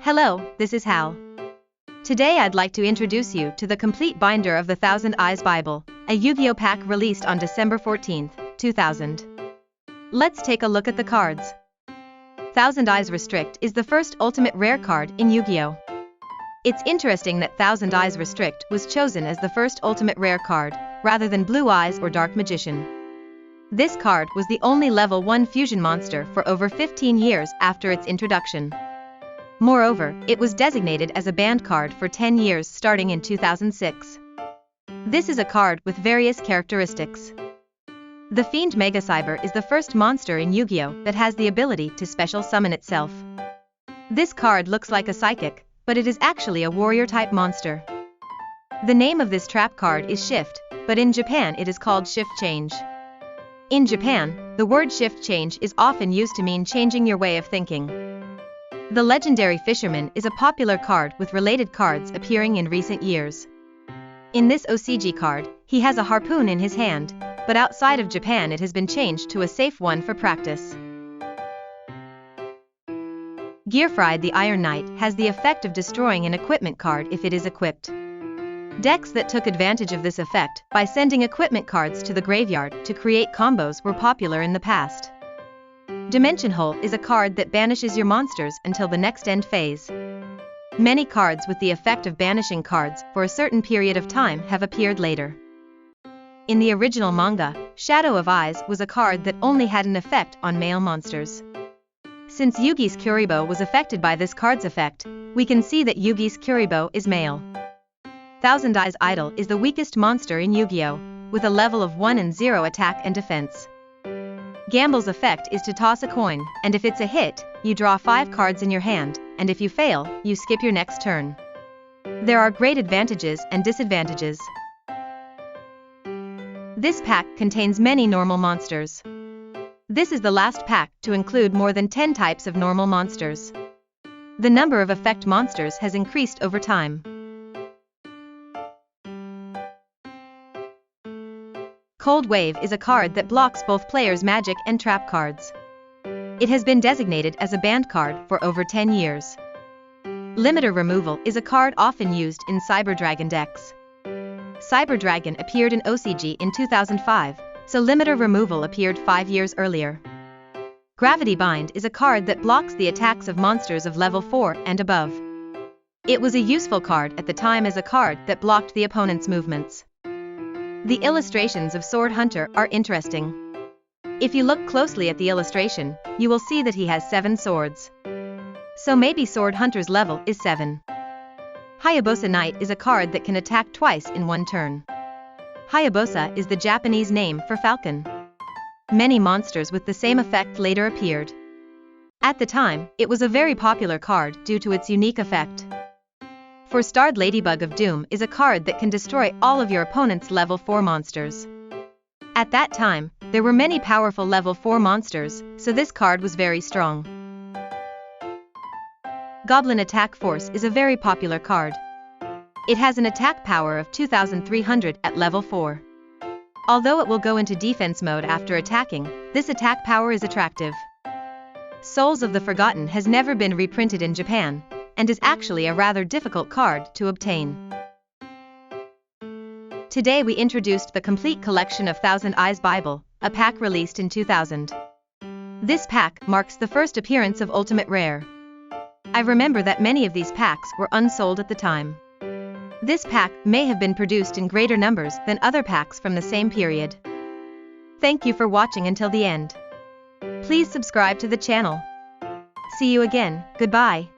Hello, this is Hal. Today I'd like to introduce you to the complete binder of the Thousand Eyes Bible, a Yu-Gi-Oh pack released on December 14, 2000. Let's take a look at the cards. Thousand Eyes Restrict is the first ultimate rare card in Yu-Gi-Oh! It's interesting that Thousand Eyes Restrict was chosen as the first ultimate rare card, rather than Blue Eyes or Dark Magician. This card was the only level 1 fusion monster for over 15 years after its introduction. Moreover, it was designated as a banned card for 10 years starting in 2006. This is a card with various characteristics. The Fiend Mega Cyber is the first monster in Yu-Gi-Oh! That has the ability to special summon itself. This card looks like a psychic, but it is actually a warrior-type monster. The name of this trap card is Shift, but in Japan it is called Shift Change. In Japan, the word Shift Change is often used to mean changing your way of thinking. The Legendary Fisherman is a popular card with related cards appearing in recent years. In this OCG card, he has a harpoon in his hand, but outside of Japan it has been changed to a safe one for practice. Gearfried the Iron Knight has the effect of destroying an equipment card if it is equipped. Decks that took advantage of this effect by sending equipment cards to the graveyard to create combos were popular in the past. Dimension Hole is a card that banishes your monsters until the next end phase. Many cards with the effect of banishing cards for a certain period of time have appeared later. In the original manga, Shadow of Eyes was a card that only had an effect on male monsters. Since Yugi's Kuribo was affected by this card's effect, we can see that Yugi's Kuribo is male. Thousand Eyes Idol is the weakest monster in Yu-Gi-Oh!, with a level of 1 and 0 attack and defense. Gamble's effect is to toss a coin, and if it's a hit, you draw 5 cards in your hand, and if you fail, you skip your next turn. There are great advantages and disadvantages. This pack contains many normal monsters. This is the last pack to include more than 10 types of normal monsters. The number of effect monsters has increased over time. Cold Wave is a card that blocks both players' magic and trap cards. It has been designated as a banned card for over 10 years. Limiter Removal is a card often used in Cyber Dragon decks. Cyber Dragon appeared in OCG in 2005, so Limiter Removal appeared 5 years earlier. Gravity Bind is a card that blocks the attacks of monsters of level 4 and above. It was a useful card at the time as a card that blocked the opponent's movements. The illustrations of Sword Hunter are interesting. If you look closely at the illustration, you will see that he has 7 swords. So maybe Sword Hunter's level is 7. Hayabusa Knight is a card that can attack twice in one turn. Hayabusa is the Japanese name for falcon. Many monsters with the same effect later appeared. At the time, it was a very popular card due to its unique effect. For Starred Ladybug of Doom is a card that can destroy all of your opponent's level 4 monsters. At that time, there were many powerful level 4 monsters, so this card was very strong. Goblin Attack Force is a very popular card. It has an attack power of 2300 at level 4. Although it will go into defense mode after attacking, this attack power is attractive. Souls of the Forgotten has never been reprinted in Japan, and is actually a rather difficult card to obtain. Today we introduced the complete collection of Thousand Eyes Bible, a pack released in 2000. This pack marks the first appearance of Ultimate Rare. I remember that many of these packs were unsold at the time. This pack may have been produced in greater numbers than other packs from the same period. Thank you for watching until the end. Please subscribe to the channel. See you again, goodbye.